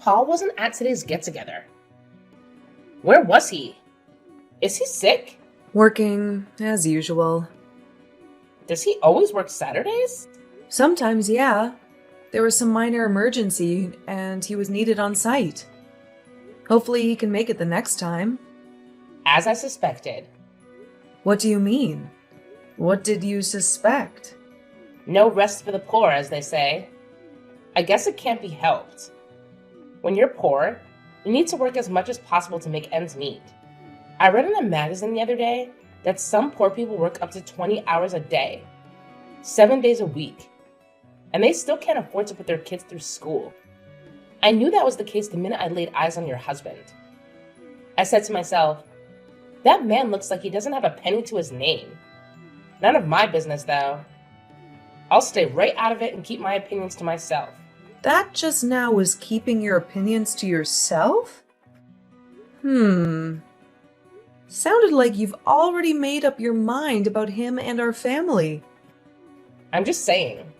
Paul wasn't at today's get-together. Where was he? Is he sick? Working as usual. Does he always work Saturdays? Sometimes, yeah. There was some minor emergency, and he was needed on site. Hopefully he can make it the next time. As I suspected. What do you mean? What did you suspect? No rest for the poor, as they say. I guess it can't be helped. When you're poor, you need to work as much as possible to make ends meet. I read in a magazine the other day that some poor people work up to 20 hours a day, 7 days a week, and they still can't afford to put their kids through school. I knew that was the case the minute I laid eyes on your husband. I said to myself, that man looks like he doesn't have a penny to his name. None of my business, though. I'll stay right out of it and keep my opinions to myself. That just now was keeping your opinions to yourself? Sounded like you've already made up your mind about him and our family. I'm just saying.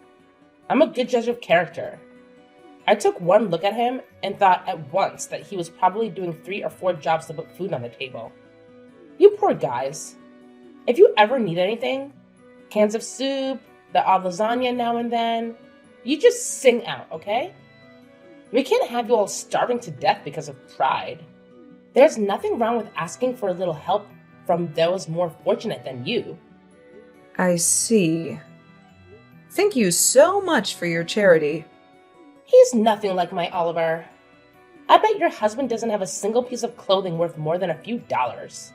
I'm a good judge of character. I took one look at him and thought at once that he was probably doing 3 or 4 jobs to put food on the table. You poor guys. If you ever need anything, cans of soup, the odd lasagna now and then, you just sing out, okay? We can't have you all starving to death because of pride. There's nothing wrong with asking for a little help from those more fortunate than you. I see. Thank you so much for your charity. He's nothing like my Oliver. I bet your husband doesn't have a single piece of clothing worth more than a few dollars.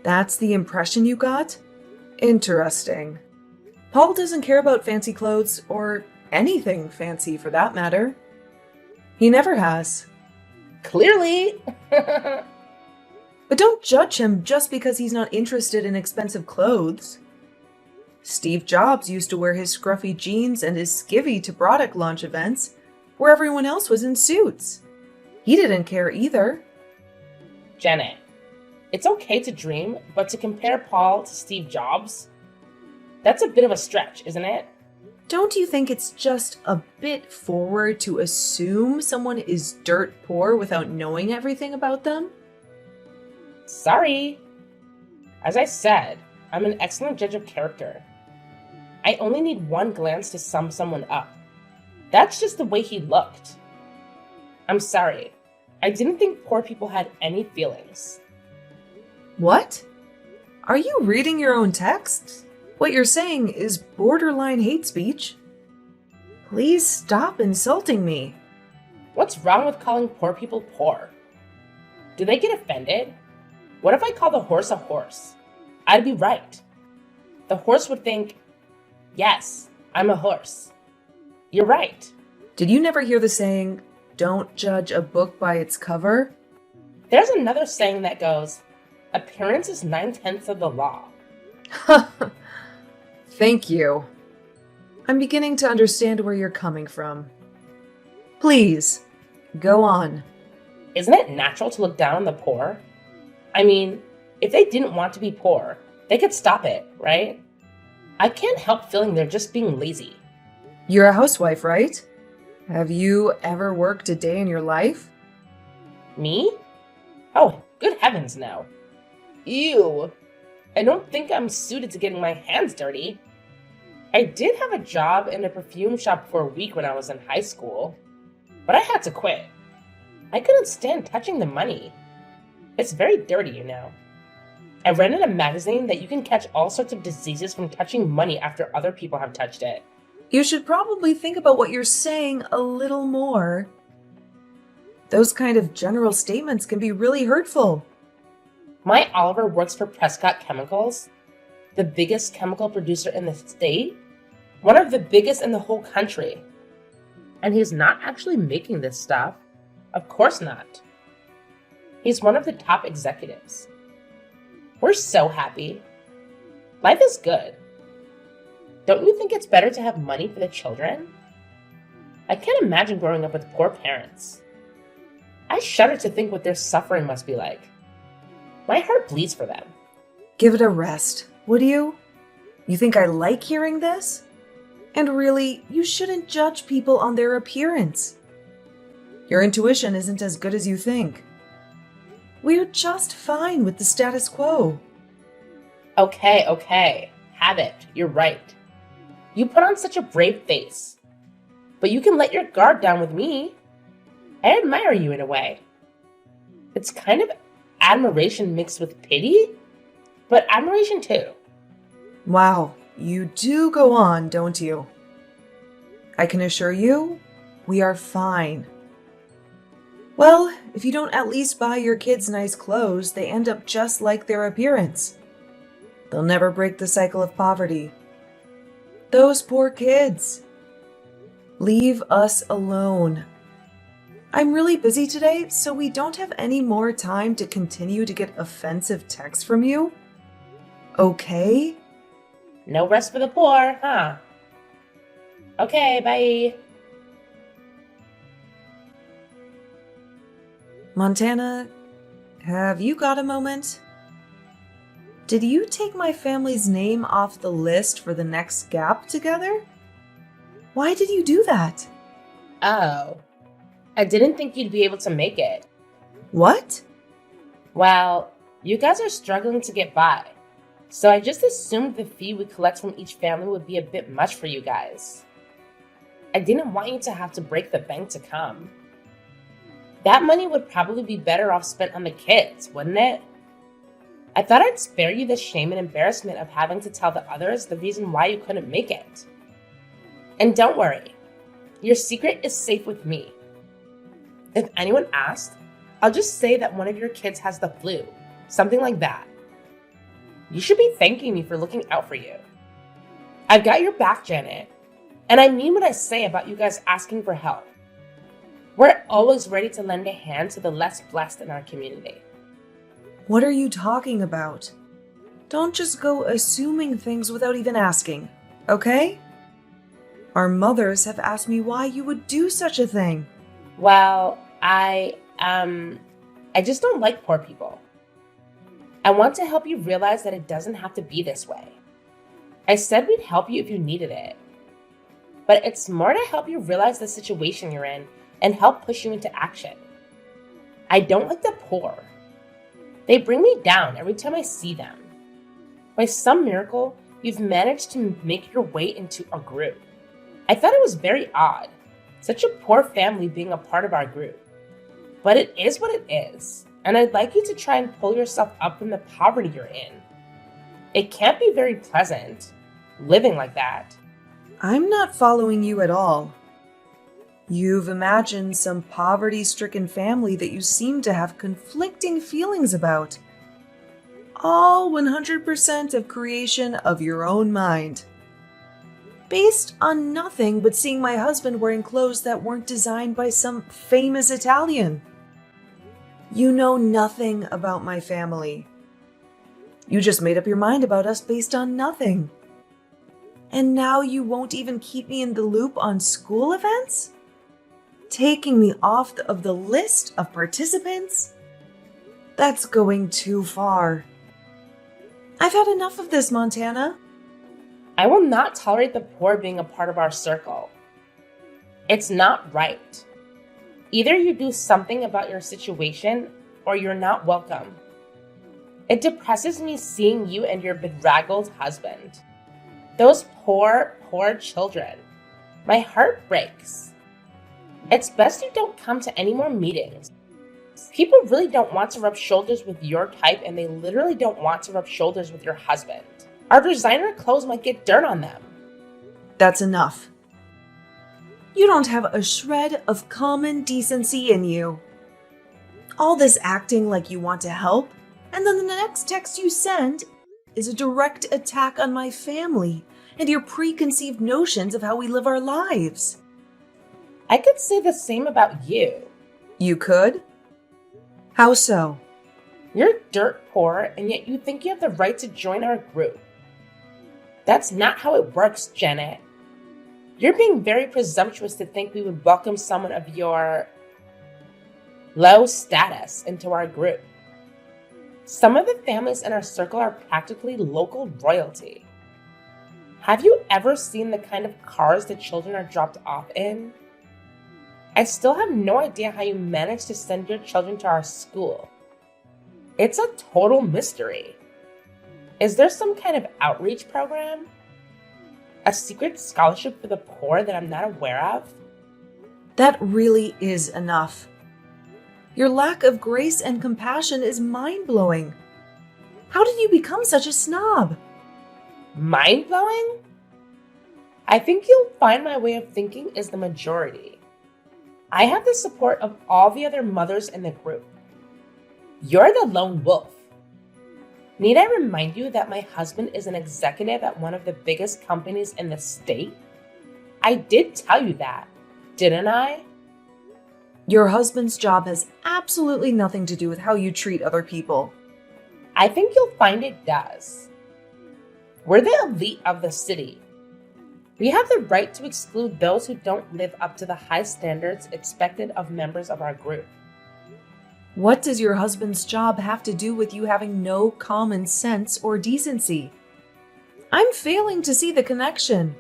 That's the impression you got? Interesting. Paul doesn't care about fancy clothes, or anything fancy for that matter. He never has. Clearly! But don't judge him just because he's not interested in expensive clothes. Steve Jobs used to wear his scruffy jeans and his skivvy to product launch events, where everyone else was in suits. He didn't care either. Janet, it's okay to dream, but to compare Paul to Steve Jobs, that's a bit of a stretch, isn't it? Don't you think it's just a bit forward to assume someone is dirt poor without knowing everything about them? Sorry. As I said, I'm an excellent judge of character. I only need one glance to sum someone up. That's just the way he looked. I'm sorry. I didn't think poor people had any feelings. What? Are you reading your own texts? What you're saying is borderline hate speech. Please stop insulting me. What's wrong with calling poor people poor? Do they get offended? What if I call the horse a horse? I'd be right. The horse would think, yes, I'm a horse. You're right. Did you never hear the saying, don't judge a book by its cover? There's another saying that goes, appearance is 9/10 of the law. Thank you. I'm beginning to understand where you're coming from. Please, go on. Isn't it natural to look down on the poor? I mean, if they didn't want to be poor, they could stop it, right? I can't help feeling they're just being lazy. You're a housewife, right? Have you ever worked a day in your life? Me? Oh, good heavens, no. Ew. I don't think I'm suited to getting my hands dirty. I did have a job in a perfume shop for a week when I was in high school, but I had to quit. I couldn't stand touching the money. It's very dirty, you know. I read in a magazine that you can catch all sorts of diseases from touching money after other people have touched it. You should probably think about what you're saying a little more. Those kind of general statements can be really hurtful. My Oliver works for Prescott Chemicals, the biggest chemical producer in the state, one of the biggest in the whole country. And he's not actually making this stuff. Of course not. He's one of the top executives. We're so happy. Life is good. Don't you think it's better to have money for the children? I can't imagine growing up with poor parents. I shudder to think what their suffering must be like. My heart bleeds for them. Give it a rest, would you? You think I like hearing this? And really, you shouldn't judge people on their appearance. Your intuition isn't as good as you think. We're just fine with the status quo. Okay. Have it. You're right. You put on such a brave face. But you can let your guard down with me. I admire you in a way. It's kind of admiration mixed with pity, but admiration too. Wow, you do go on, don't you? I can assure you, we are fine. Well, if you don't at least buy your kids nice clothes, they end up just like their appearance. They'll never break the cycle of poverty. Those poor kids. Leave us alone. I'm really busy today, so we don't have any more time to continue to get offensive texts from you. Okay? No rest for the poor, huh? Okay, bye. Montana, have you got a moment? Did you take my family's name off the list for the next gap together? Why did you do that? Oh, I didn't think you'd be able to make it. What? Well, you guys are struggling to get by, so I just assumed the fee we collect from each family would be a bit much for you guys. I didn't want you to have to break the bank to come. That money would probably be better off spent on the kids, wouldn't it? I thought I'd spare you the shame and embarrassment of having to tell the others the reason why you couldn't make it. And don't worry, your secret is safe with me. If anyone asks, I'll just say that one of your kids has the flu, something like that. You should be thanking me for looking out for you. I've got your back, Janet, and I mean what I say about you guys asking for help. We're always ready to lend a hand to the less blessed in our community. What are you talking about? Don't just go assuming things without even asking, okay? Our mothers have asked me why you would do such a thing. Well, I just don't like poor people. I want to help you realize that it doesn't have to be this way. I said we'd help you if you needed it. But it's more to help you realize the situation you're in and help push you into action. I don't like the poor. They bring me down every time I see them. By some miracle, you've managed to make your way into our group. I thought it was very odd, such a poor family being a part of our group. But it is what it is, and I'd like you to try and pull yourself up from the poverty you're in. It can't be very pleasant, living like that. I'm not following you at all. You've imagined some poverty-stricken family that you seem to have conflicting feelings about. All 100% of creation of your own mind. Based on nothing but seeing my husband wearing clothes that weren't designed by some famous Italian. You know nothing about my family. You just made up your mind about us based on nothing. And now you won't even keep me in the loop on school events? Taking me off of the list of participants? That's going too far. I've had enough of this, Montana. I will not tolerate the poor being a part of our circle. It's not right. Either you do something about your situation or you're not welcome. It depresses me seeing you and your bedraggled husband. Those poor children. My heart breaks. It's best you don't come to any more meetings. People really don't want to rub shoulders with your type, and they literally don't want to rub shoulders with your husband. Our designer clothes might get dirt on them. That's enough. You don't have a shred of common decency in you. All this acting like you want to help, and then the next text you send is a direct attack on my family and your preconceived notions of how we live our lives. I could say the same about you. You could? How so? You're dirt poor, and yet you think you have the right to join our group. That's not how it works, Janet. You're being very presumptuous to think we would welcome someone of your low status into our group. Some of the families in our circle are practically local royalty. Have you ever seen the kind of cars the children are dropped off in? I still have no idea how you managed to send your children to our school. It's a total mystery. Is there some kind of outreach program? A secret scholarship for the poor that I'm not aware of? That really is enough. Your lack of grace and compassion is mind-blowing. How did you become such a snob? Mind-blowing? I think you'll find my way of thinking is the majority. I have the support of all the other mothers in the group. You're the lone wolf. Need I remind you that my husband is an executive at one of the biggest companies in the state? I did tell you that, didn't I? Your husband's job has absolutely nothing to do with how you treat other people. I think you'll find it does. We're the elite of the city. We have the right to exclude those who don't live up to the high standards expected of members of our group. What does your husband's job have to do with you having no common sense or decency? I'm failing to see the connection.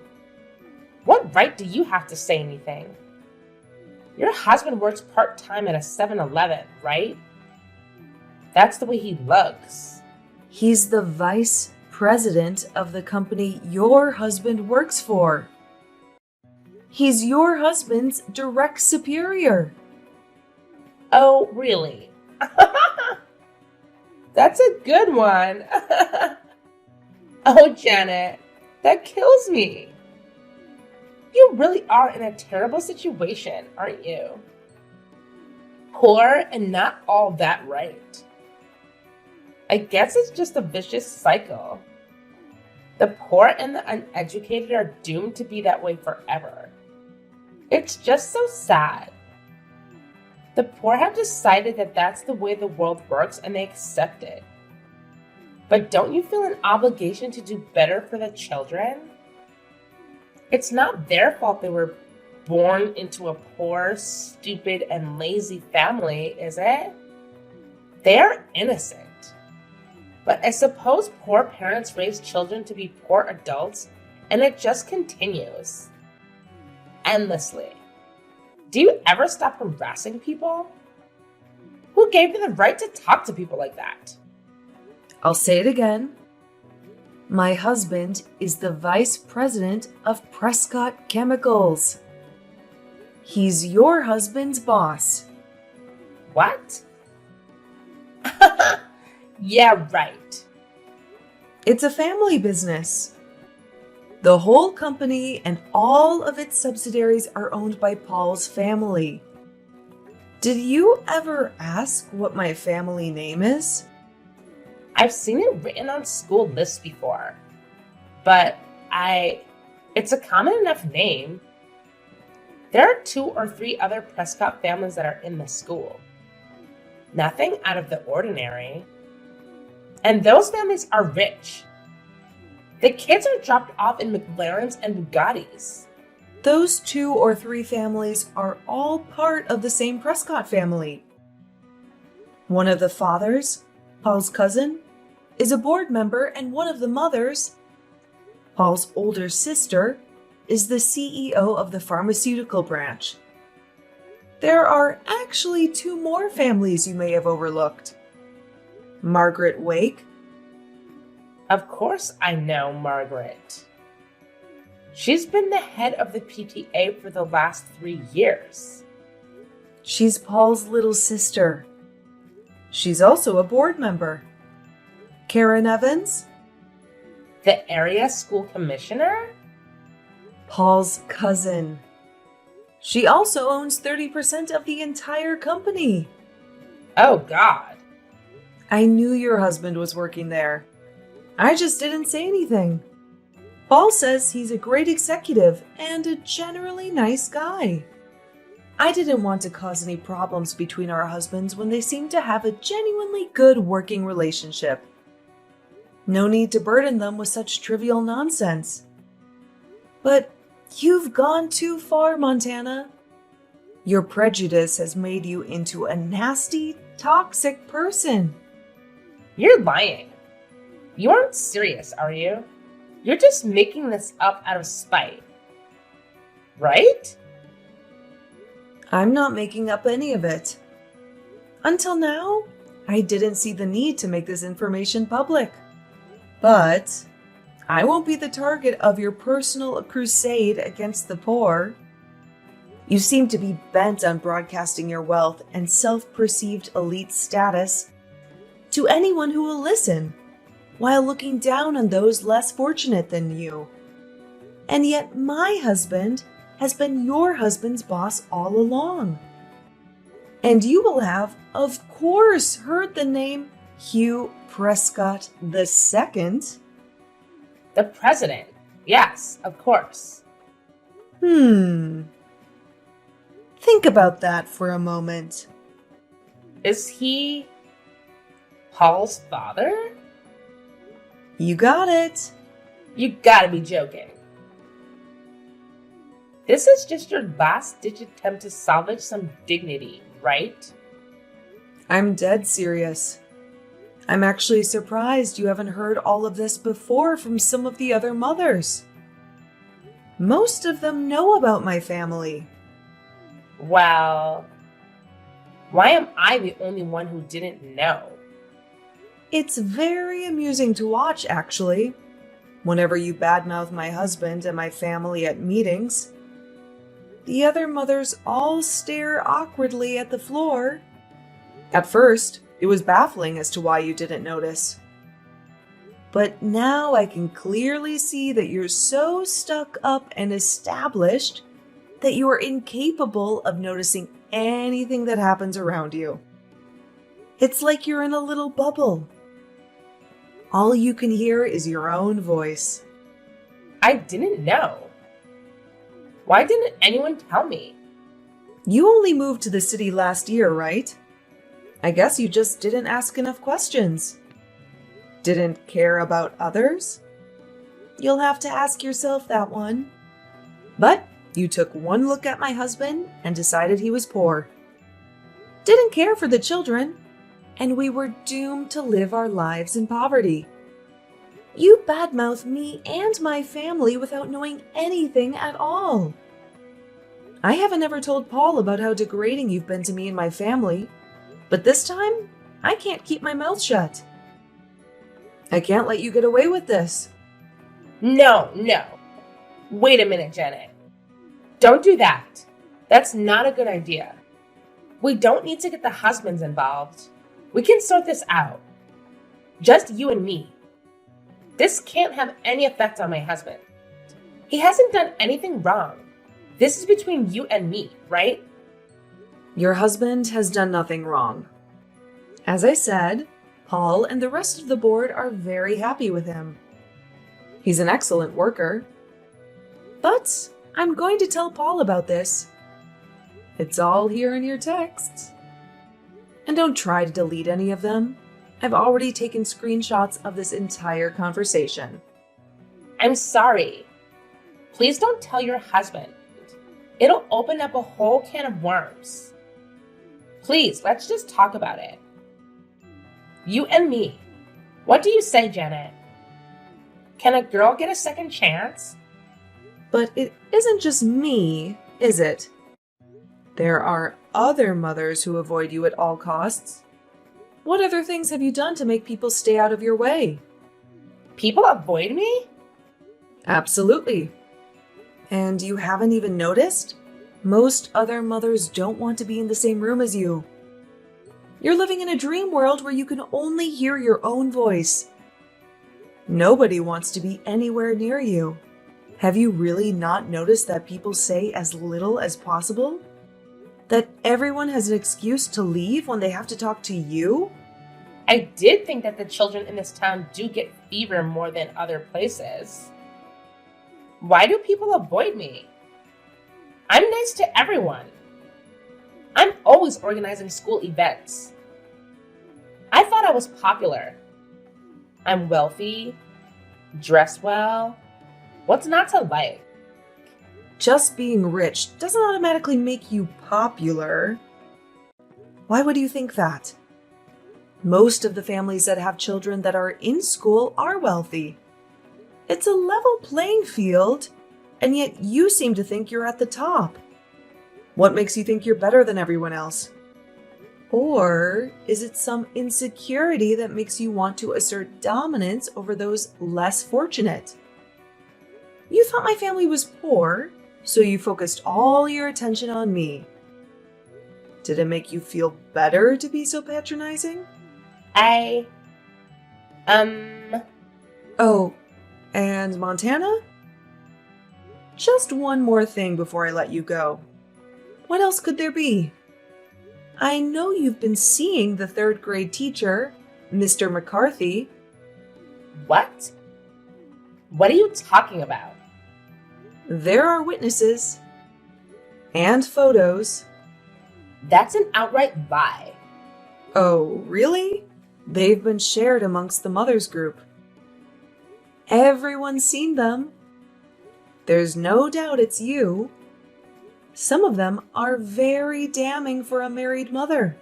What right do you have to say anything? Your husband works part-time at a 7-Eleven, right? That's the way he looks. He's the vice president of the company your husband works for. He's your husband's direct superior. Oh, really? That's a good one. Oh, Janet, that kills me. You really are in a terrible situation, aren't you? Poor and not all that right. I guess it's just a vicious cycle. The poor and the uneducated are doomed to be that way forever. It's just so sad. The poor have decided that that's the way the world works and they accept it. But don't you feel an obligation to do better for the children? It's not their fault they were born into a poor, stupid, and lazy family, is it? They're innocent. But I suppose poor parents raise children to be poor adults, and it just continues. Endlessly. Do you ever stop harassing people? Who gave you the right to talk to people like that? I'll say it again. My husband is the vice president of Prescott Chemicals. He's your husband's boss. What? Yeah, right. It's a family business. The whole company and all of its subsidiaries are owned by Paul's family. Did you ever ask what my family name is? I've seen it written on school lists before, but it's a common enough name. There are 2 or 3 other Prescott families that are in the school. Nothing out of the ordinary. And those families are rich. The kids are dropped off in McLarens and Bugattis. Those 2 or 3 families are all part of the same Prescott family. One of the fathers, Paul's cousin, is a board member, and one of the mothers, Paul's older sister, is the CEO of the pharmaceutical branch. There are actually 2 more families you may have overlooked. Margaret Wake. Of course I know Margaret. She's been the head of the PTA for the last 3 years. She's Paul's little sister. She's also a board member. Karen Evans. The area school commissioner? Paul's cousin. She also owns 30% of the entire company. Oh, God. I knew your husband was working there. I just didn't say anything. Paul says he's a great executive and a generally nice guy. I didn't want to cause any problems between our husbands when they seem to have a genuinely good working relationship. No need to burden them with such trivial nonsense. But you've gone too far, Montana. Your prejudice has made you into a nasty, toxic person. You're lying. You aren't serious, are you? You're just making this up out of spite. Right? I'm not making up any of it. Until now, I didn't see the need to make this information public. But I won't be the target of your personal crusade against the poor. You seem to be bent on broadcasting your wealth and self-perceived elite status to anyone who will listen, while looking down on those less fortunate than you. And yet my husband has been your husband's boss all along. And you will have, of course, heard the name Hugh Prescott II. The president. Yes, of course. Think about that for a moment. Is he Paul's father? You got it. You gotta be joking. This is just your last-ditch attempt to salvage some dignity, right? I'm dead serious. I'm actually surprised you haven't heard all of this before from some of the other mothers. Most of them know about my family. Well, why am I the only one who didn't know? It's very amusing to watch, actually. Whenever you badmouth my husband and my family at meetings, the other mothers all stare awkwardly at the floor. At first, it was baffling as to why you didn't notice. But now I can clearly see that you're so stuck up and established that you are incapable of noticing anything that happens around you. It's like you're in a little bubble. All you can hear is your own voice. I didn't know. Why didn't anyone tell me? You only moved to the city last year, right? I guess you just didn't ask enough questions. Didn't care about others? You'll have to ask yourself that one. But you took one look at my husband and decided he was poor. Didn't care for the children, and we were doomed to live our lives in poverty. You badmouth me and my family without knowing anything at all. I haven't ever told Paul about how degrading you've been to me and my family, but this time, I can't keep my mouth shut. I can't let you get away with this. No. Wait a minute, Janet. Don't do that. That's not a good idea. We don't need to get the husbands involved. We can sort this out. Just you and me. This can't have any effect on my husband. He hasn't done anything wrong. This is between you and me, right? Your husband has done nothing wrong. As I said, Paul and the rest of the board are very happy with him. He's an excellent worker. But I'm going to tell Paul about this. It's all here in your texts. And don't try to delete any of them. I've already taken screenshots of this entire conversation. I'm sorry. Please don't tell your husband. It'll open up a whole can of worms. Please, let's just talk about it. You and me. What do you say, Janet? Can a girl get a second chance? But it isn't just me, is it? There are other mothers who avoid you at all costs. What other things have you done to make people stay out of your way? People avoid me? Absolutely. And you haven't even noticed? Most other mothers don't want to be in the same room as you. You're living in a dream world where you can only hear your own voice. Nobody wants to be anywhere near you. Have you really not noticed that people say as little as possible? That everyone has an excuse to leave when they have to talk to you? I did think that the children in this town do get fever more than other places. Why do people avoid me? I'm nice to everyone. I'm always organizing school events. I thought I was popular. I'm wealthy, dress well. What's not to like? Just being rich doesn't automatically make you popular. Why would you think that? Most of the families that have children that are in school are wealthy. It's a level playing field, and yet you seem to think you're at the top. What makes you think you're better than everyone else? Or is it some insecurity that makes you want to assert dominance over those less fortunate? You thought my family was poor, so you focused all your attention on me. Did it make you feel better to be so patronizing? Oh, and Montana? Just one more thing before I let you go. What else could there be? I know you've been seeing the third grade teacher, Mr. McCarthy. What? What are you talking about? There are witnesses. And photos. That's an outright lie. Oh, really? They've been shared amongst the mothers group. Everyone's seen them. There's no doubt it's you. Some of them are very damning for a married mother.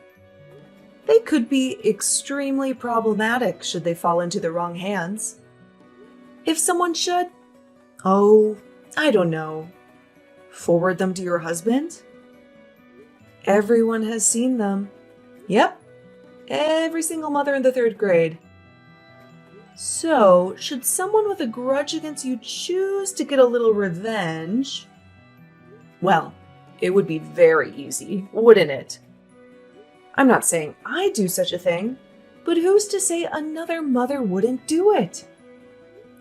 They could be extremely problematic should they fall into the wrong hands. If someone should, I don't know, forward them to your husband? Everyone has seen them. Yep, every single mother in the third grade. So, should someone with a grudge against you choose to get a little revenge, well, it would be very easy, wouldn't it? I'm not saying I'd do such a thing, but who's to say another mother wouldn't do it?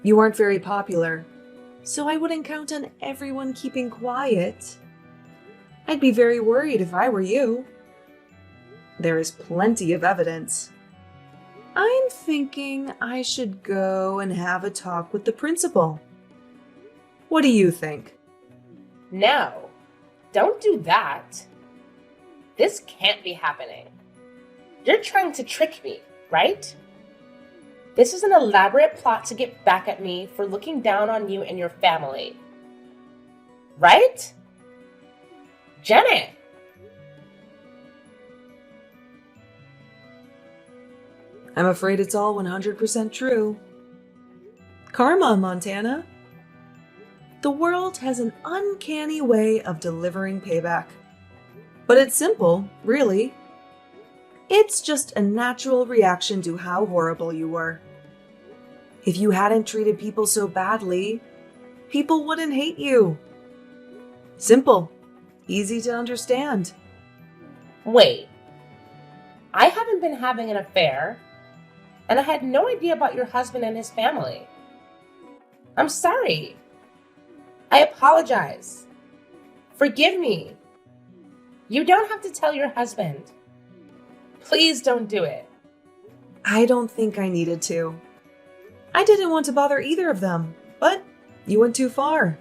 You aren't very popular, so I wouldn't count on everyone keeping quiet. I'd be very worried if I were you. There is plenty of evidence. I'm thinking I should go and have a talk with the principal. What do you think? No, don't do that. This can't be happening. You're trying to trick me, right? This is an elaborate plot to get back at me for looking down on you and your family. Right? Janet! I'm afraid it's all 100% true. Karma, Montana. The world has an uncanny way of delivering payback. But it's simple, really. It's just a natural reaction to how horrible you were. If you hadn't treated people so badly, people wouldn't hate you. Simple, easy to understand. Wait, I haven't been having an affair, and I had no idea about your husband and his family. I'm sorry. I apologize. Forgive me. You don't have to tell your husband. Please don't do it. I don't think I needed to. I didn't want to bother either of them, but you went too far.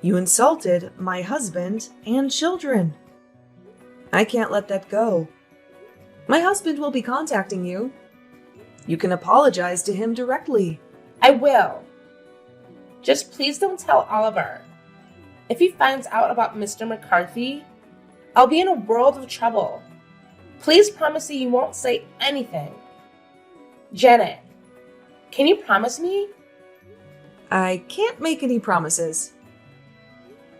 You insulted my husband and children. I can't let that go. My husband will be contacting you. You can apologize to him directly. I will. Just please don't tell Oliver. If he finds out about Mr. McCarthy, I'll be in a world of trouble. Please promise me you won't say anything. Janet, can you promise me? I can't make any promises.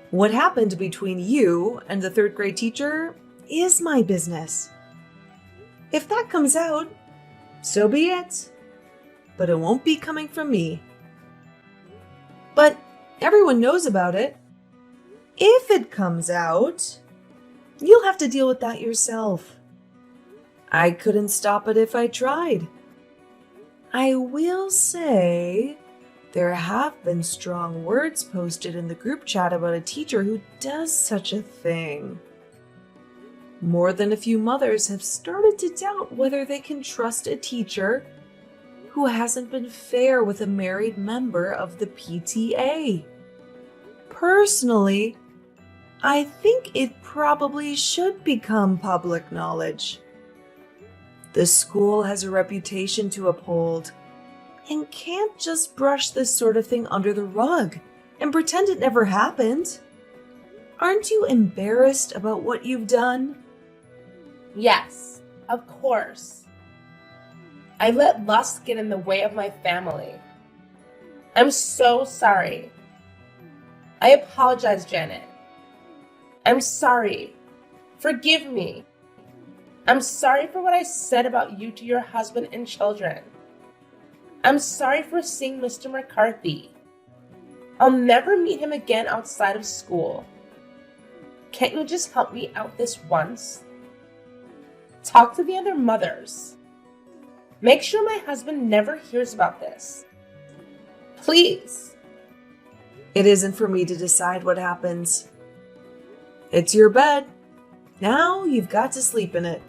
What happened between you and the third grade teacher is my business. If that comes out, so be it. But it won't be coming from me. But everyone knows about it. If it comes out, you'll have to deal with that yourself. I couldn't stop it if I tried. I will say there have been strong words posted in the group chat about a teacher who does such a thing. More than a few mothers have started to doubt whether they can trust a teacher who hasn't been fair with a married member of the PTA. Personally, I think it probably should become public knowledge. The school has a reputation to uphold and can't just brush this sort of thing under the rug and pretend it never happened. Aren't you embarrassed about what you've done? Yes, of course. I let lust get in the way of my family. I'm so sorry. I apologize, Janet. I'm sorry. Forgive me. I'm sorry for what I said about you to your husband and children. I'm sorry for seeing Mr. McCarthy. I'll never meet him again outside of school. Can't you just help me out this once? Talk to the other mothers. Make sure my husband never hears about this. Please. It isn't for me to decide what happens. It's your bed. Now you've got to sleep in it.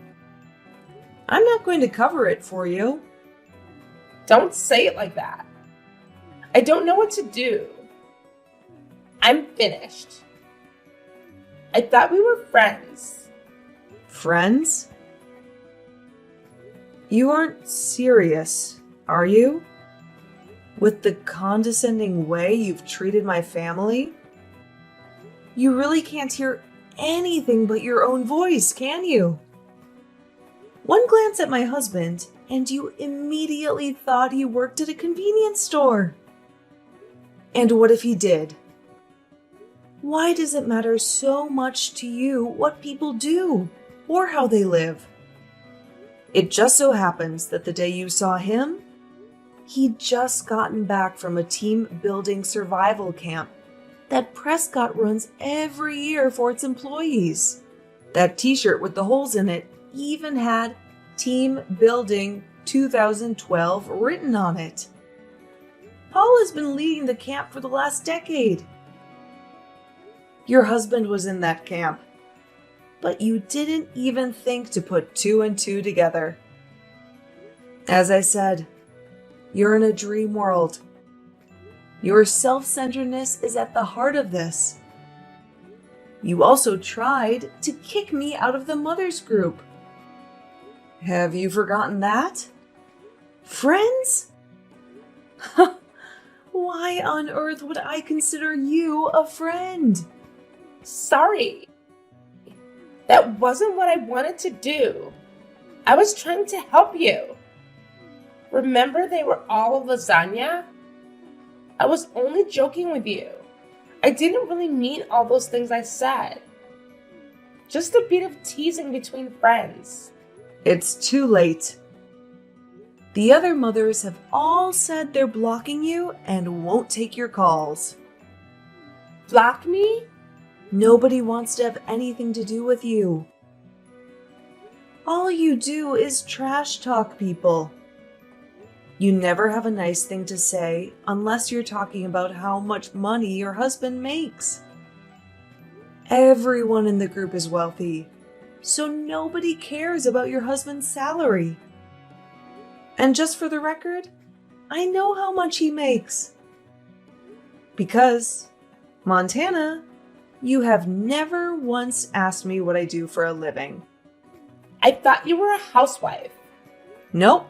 I'm not going to cover it for you. Don't say it like that. I don't know what to do. I'm finished. I thought we were friends. Friends? You aren't serious, are you? With the condescending way you've treated my family? You really can't hear anything but your own voice, can you? One glance at my husband, and you immediately thought he worked at a convenience store. And what if he did? Why does it matter so much to you what people do or how they live? It just so happens that the day you saw him, he'd just gotten back from a team-building survival camp that Prescott runs every year for its employees. That t-shirt with the holes in it even had Team Building 2012 written on it. Paul has been leading the camp for the last decade. Your husband was in that camp, but you didn't even think to put two and two together. As I said, you're in a dream world. Your self-centeredness is at the heart of this. You also tried to kick me out of the mothers group. Have you forgotten that? Friends? Why on earth would I consider you a friend? Sorry. That wasn't what I wanted to do. I was trying to help you. Remember they were all lasagna? I was only joking with you. I didn't really mean all those things I said. Just a bit of teasing between friends. It's too late. The other mothers have all said they're blocking you and won't take your calls. Block me? Nobody wants to have anything to do with you. All you do is trash talk people. You never have a nice thing to say unless you're talking about how much money your husband makes. Everyone in the group is wealthy, so nobody cares about your husband's salary. And just for the record, I know how much he makes. Because, Montana, you have never once asked me what I do for a living. I thought you were a housewife. Nope.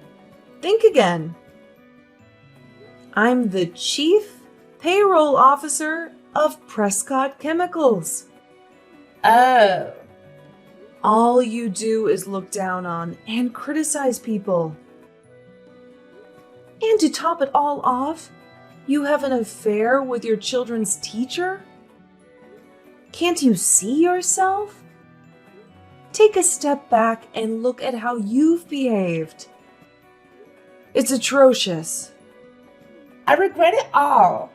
Think again. I'm the Chief Payroll Officer of Prescott Chemicals. Oh. All you do is look down on and criticize people. And to top it all off, you have an affair with your children's teacher? Can't you see yourself? Take a step back and look at how you've behaved. It's atrocious. I regret it all.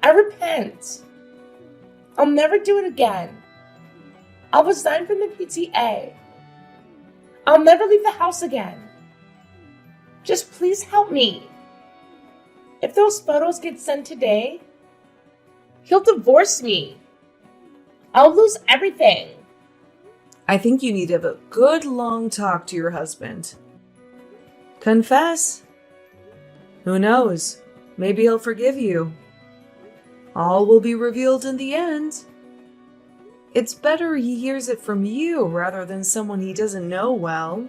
I repent. I'll never do it again. I'll resign from the PTA. I'll never leave the house again. Just please help me. If those photos get sent today, he'll divorce me. I'll lose everything. I think you need to have a good long talk to your husband. Confess. Who knows? Maybe he'll forgive you. All will be revealed in the end. It's better he hears it from you rather than someone he doesn't know well.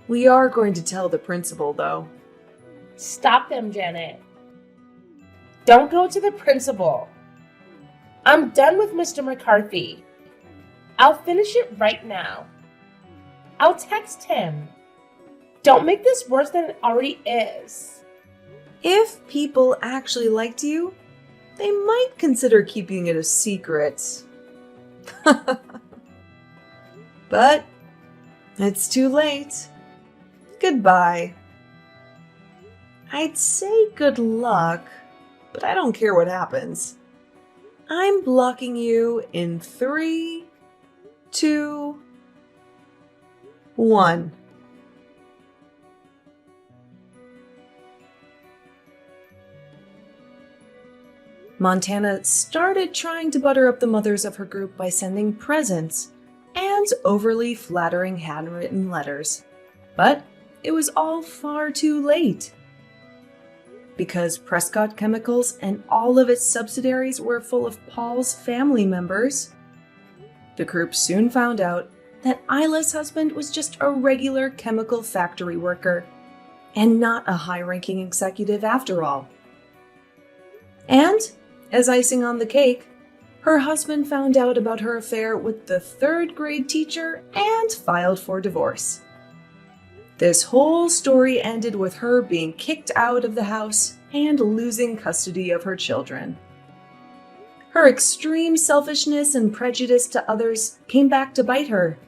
We are going to tell the principal, though. Stop them, Janet. Don't go to the principal. I'm done with Mr. McCarthy. I'll finish it right now. I'll text him. Don't make this worse than it already is. If people actually liked you, they might consider keeping it a secret. But it's too late. Goodbye. I'd say good luck, but I don't care what happens. I'm blocking you in 3, 2, 1. Montana started trying to butter up the mothers of her group by sending presents and overly flattering handwritten letters. But it was all far too late. Because Prescott Chemicals and all of its subsidiaries were full of Paul's family members, the group soon found out that Isla's husband was just a regular chemical factory worker and not a high-ranking executive after all. And, as icing on the cake, her husband found out about her affair with the 3rd-grade teacher and filed for divorce. This whole story ended with her being kicked out of the house and losing custody of her children. Her extreme selfishness and prejudice to others came back to bite her.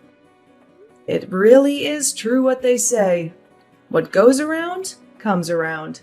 It really is true what they say. What goes around, comes around.